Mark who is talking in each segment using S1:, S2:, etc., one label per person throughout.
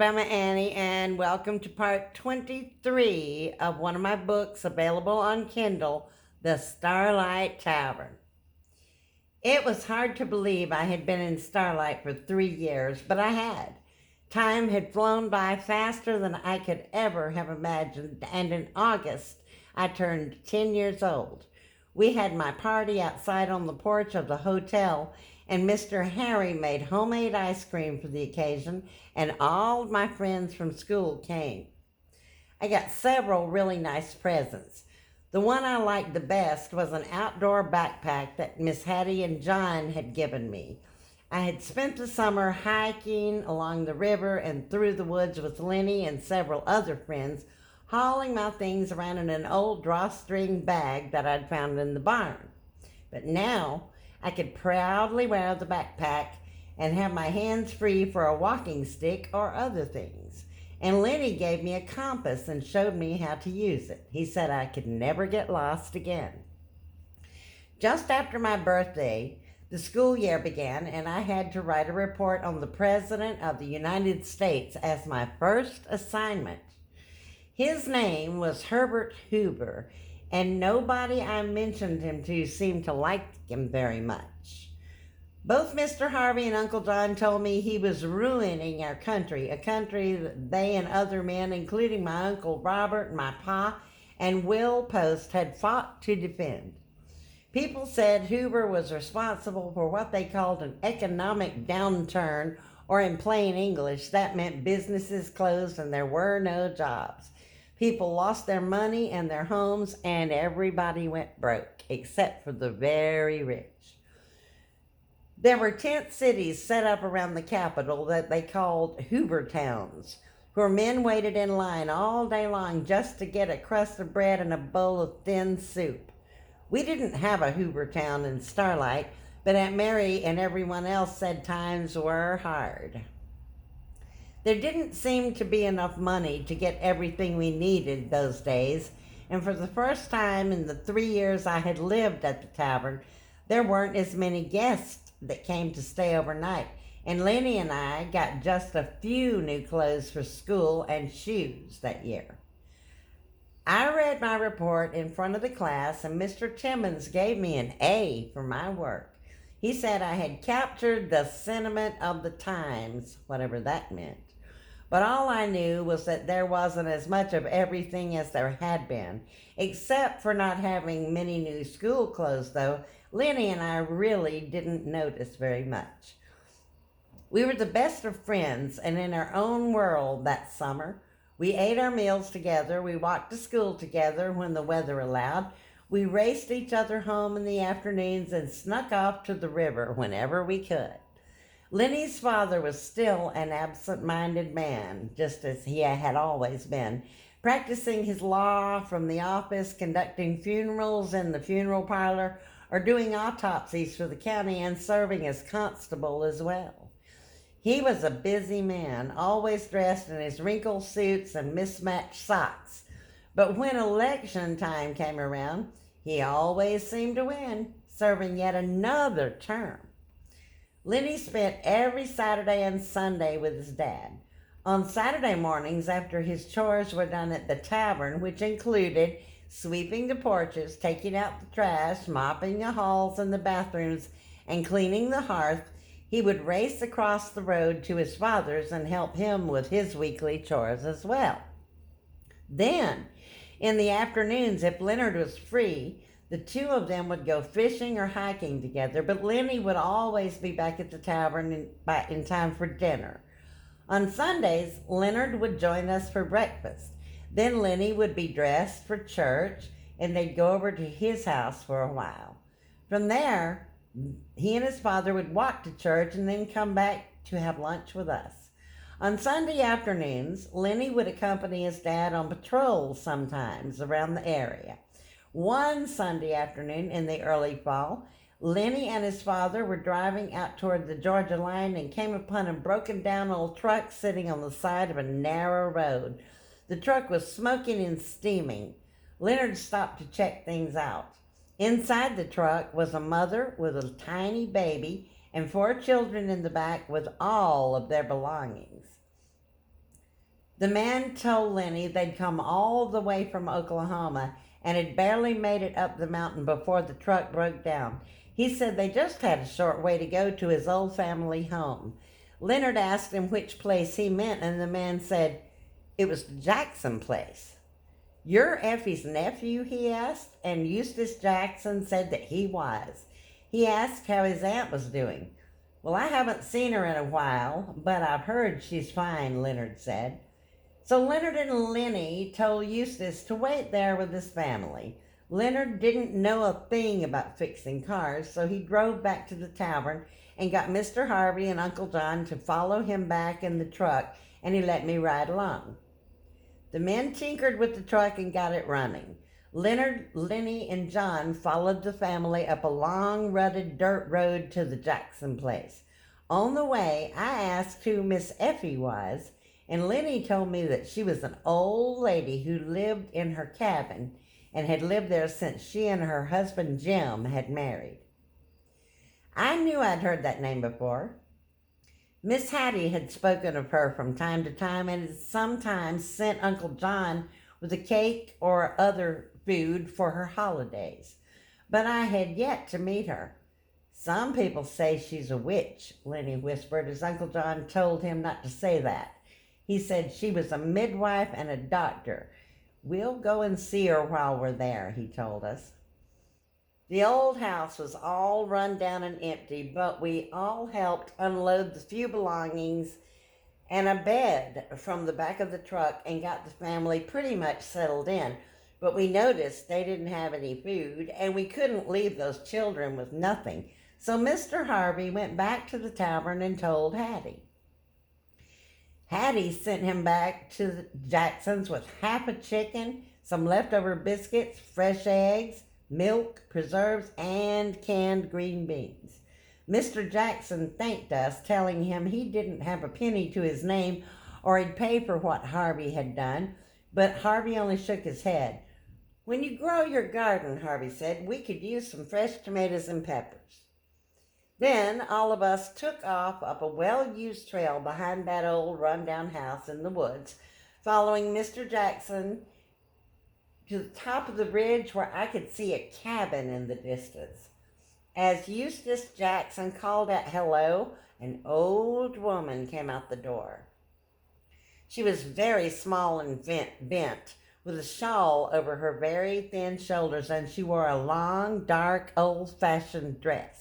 S1: Alabama Annie, and welcome to part 23 of one of my books available on Kindle, The Starlight Tavern. It was hard to believe I had been in Starlight for 3 years, but I had. Time had flown by faster than I could ever have imagined, and in August I turned 10 years old. We had my party outside on the porch of the hotel, and Mr. Harry made homemade ice cream for the occasion, and all of my friends from school came. I got several really nice presents. The one I liked the best was an outdoor backpack that Miss Hattie and John had given me. I had spent the summer hiking along the river and through the woods with Lenny and several other friends, hauling my things around in an old drawstring bag that I'd found in the barn. But now I could proudly wear the backpack and have my hands free for a walking stick or other things. And Lenny gave me a compass and showed me how to use it. He said I could never get lost again. Just after my birthday, the school year began, and I had to write a report on the President of the United States as my first assignment. His name was Herbert Hoover, and nobody I mentioned him to seemed to like him very much. Both Mr. Harvey and Uncle John told me he was ruining our country, a country that they and other men, including my Uncle Robert and my pa and Will Post, had fought to defend. People said Hoover was responsible for what they called an economic downturn, or in plain English, that meant businesses closed and there were no jobs. People lost their money and their homes, and everybody went broke, except for the very rich. There were tent cities set up around the Capitol that they called Hoover Towns, where men waited in line all day long just to get a crust of bread and a bowl of thin soup. We didn't have a Hoover Town in Starlight, but Aunt Mary and everyone else said times were hard. There didn't seem to be enough money to get everything we needed those days, and for the first time in the 3 years I had lived at the tavern, there weren't as many guests that came to stay overnight, and Lenny and I got just a few new clothes for school and shoes that year. I read my report in front of the class, and Mr. Timmons gave me an A for my work. He said I had captured the sentiment of the times, whatever that meant. But all I knew was that there wasn't as much of everything as there had been, except for not having many new school clothes, though Lenny and I really didn't notice very much. We were the best of friends and in our own world that summer. We ate our meals together, we walked to school together when the weather allowed, we raced each other home in the afternoons and snuck off to the river whenever we could. Lenny's father was still an absent-minded man, just as he had always been, practicing his law from the office, conducting funerals in the funeral parlor, or doing autopsies for the county and serving as constable as well. He was a busy man, always dressed in his wrinkled suits and mismatched socks. But when election time came around, he always seemed to win, serving yet another term. Lenny spent every Saturday and Sunday with his dad. On Saturday mornings, after his chores were done at the tavern, which included sweeping the porches, taking out the trash, mopping the halls and the bathrooms, and cleaning the hearth, he would race across the road to his father's and help him with his weekly chores as well. Then, in the afternoons, if Leonard was free, the two of them would go fishing or hiking together, but Lenny would always be back at the tavern in time for dinner. On Sundays, Leonard would join us for breakfast. Then Lenny would be dressed for church, and they'd go over to his house for a while. From there, he and his father would walk to church and then come back to have lunch with us. On Sunday afternoons, Lenny would accompany his dad on patrols sometimes around the area. One Sunday afternoon in the early fall, Lenny and his father were driving out toward the Georgia line and came upon a broken down old truck sitting on the side of a narrow road. The truck was smoking and steaming. Leonard stopped to check things out. Inside the truck was a mother with a tiny baby and 4 children in the back with all of their belongings. The man told Lenny they'd come all the way from Oklahoma and had barely made it up the mountain before the truck broke down. He said they just had a short way to go to his old family home. Leonard asked him which place he meant, and the man said it was the Jackson place. "You're Effie's nephew?" he asked, and Eustace Jackson said that he was. He asked how his aunt was doing. "Well, I haven't seen her in a while, but I've heard she's fine," Leonard said. So Leonard and Lenny told Eustace to wait there with his family. Leonard didn't know a thing about fixing cars, so he drove back to the tavern and got Mr. Harvey and Uncle John to follow him back in the truck, and he let me ride along. The men tinkered with the truck and got it running. Leonard, Lenny, and John followed the family up a long, rutted dirt road to the Jackson place. On the way, I asked who Miss Effie was, and Lenny told me that she was an old lady who lived in her cabin and had lived there since she and her husband Jim had married. I knew I'd heard that name before. Miss Hattie had spoken of her from time to time and had sometimes sent Uncle John with a cake or other food for her holidays. But I had yet to meet her. "Some people say she's a witch," Lenny whispered as Uncle John told him not to say that. He said she was a midwife and a doctor. "We'll go and see her while we're there," he told us. The old house was all run down and empty, but we all helped unload the few belongings and a bed from the back of the truck and got the family pretty much settled in. But we noticed they didn't have any food, and we couldn't leave those children with nothing. So Mr. Harvey went back to the tavern and told Hattie. Hattie sent him back to the Jacksons with half a chicken, some leftover biscuits, fresh eggs, milk, preserves, and canned green beans. Mr. Jackson thanked us, telling him he didn't have a penny to his name or he'd pay for what Harvey had done, but Harvey only shook his head. "When you grow your garden," Harvey said, "we could use some fresh tomatoes and peppers." Then all of us took off up a well-used trail behind that old run-down house in the woods, following Mr. Jackson to the top of the ridge where I could see a cabin in the distance. As Eustace Jackson called out hello, an old woman came out the door. She was very small and bent, with a shawl over her very thin shoulders, and she wore a long, dark, old-fashioned dress.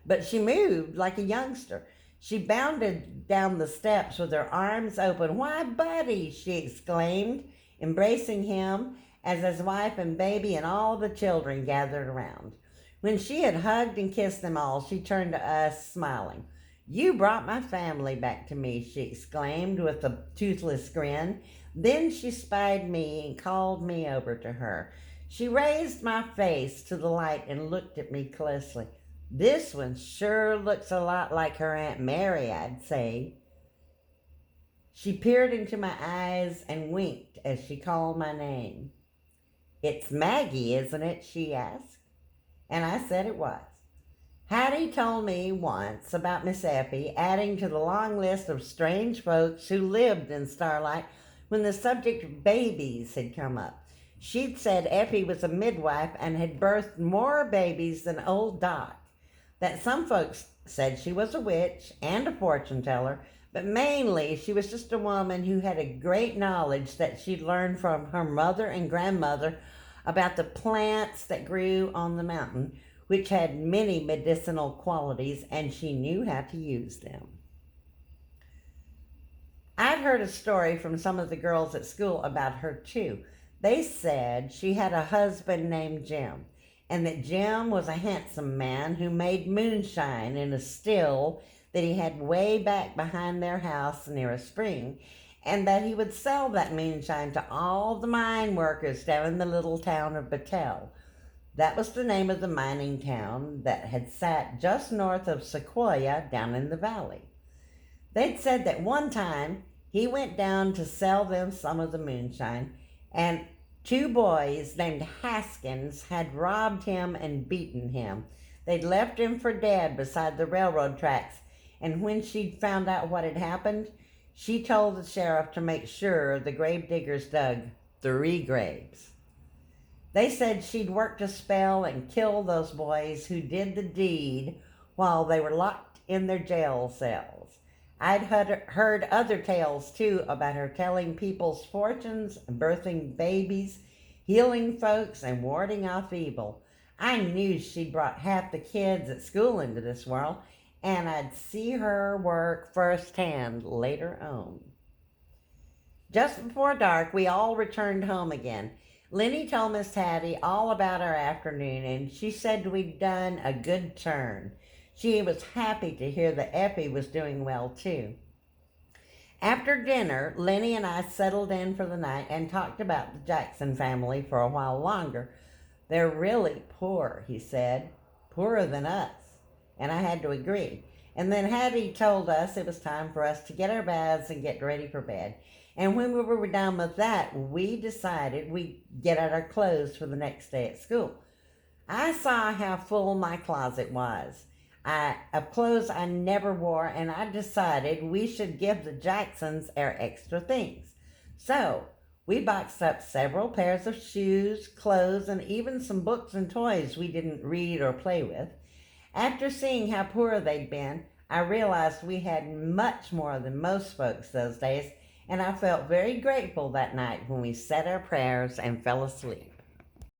S1: But she moved like a youngster. She bounded down the steps with her arms open. "Why, Buddy!" she exclaimed, embracing him as his wife and baby and all the children gathered around. When she had hugged and kissed them all, she turned to us, smiling. "You brought my family back to me," she exclaimed with a toothless grin. Then she spied me and called me over to her. She raised my face to the light and looked at me closely. "This one sure looks a lot like her Aunt Mary, I'd say." She peered into my eyes and winked as she called my name. "It's Maggie, isn't it?" she asked. And I said it was. Hattie told me once about Miss Effie, adding to the long list of strange folks who lived in Starlight when the subject of babies had come up. She'd said Effie was a midwife and had birthed more babies than old Doc. That some folks said she was a witch and a fortune teller, but mainly she was just a woman who had a great knowledge that she'd learned from her mother and grandmother about the plants that grew on the mountain, which had many medicinal qualities, and she knew how to use them. I'd heard a story from some of the girls at school about her too. They said she had a husband named Jim, and that Jim was a handsome man who made moonshine in a still that he had way back behind their house near a spring, and that he would sell that moonshine to all the mine workers down in the little town of Battelle. That was the name of the mining town that had sat just north of Sequoia down in the valley. They'd said that one time he went down to sell them some of the moonshine, and 2 boys named Haskins had robbed him and beaten him. They'd left him for dead beside the railroad tracks, and when she'd found out what had happened, She told the sheriff to make sure the grave diggers dug 3 graves. They said she'd worked a spell and killed those boys who did the deed while they were locked in their jail cells. I'd heard other tales too about her telling people's fortunes, birthing babies, healing folks, and warding off evil. I knew she'd brought half the kids at school into this world, and I'd see her work firsthand later on. Just before dark, we all returned home again. Lenny told Miss Hattie all about our afternoon, and she said we'd done a good turn. She was happy to hear that Effie was doing well, too. After dinner, Lenny and I settled in for the night and talked about the Jackson family for a while longer. They're really poor, he said, poorer than us, and I had to agree. And then Hattie told us it was time for us to get our baths and get ready for bed. And when we were done with that, we decided we'd get out our clothes for the next day at school. I saw how full my closet was of clothes I never wore, and I decided we should give the Jacksons our extra things. So we boxed up several pairs of shoes, clothes, and even some books and toys we didn't read or play with. After seeing how poor they'd been, I realized we had much more than most folks those days, and I felt very grateful that night when we said our prayers and fell asleep.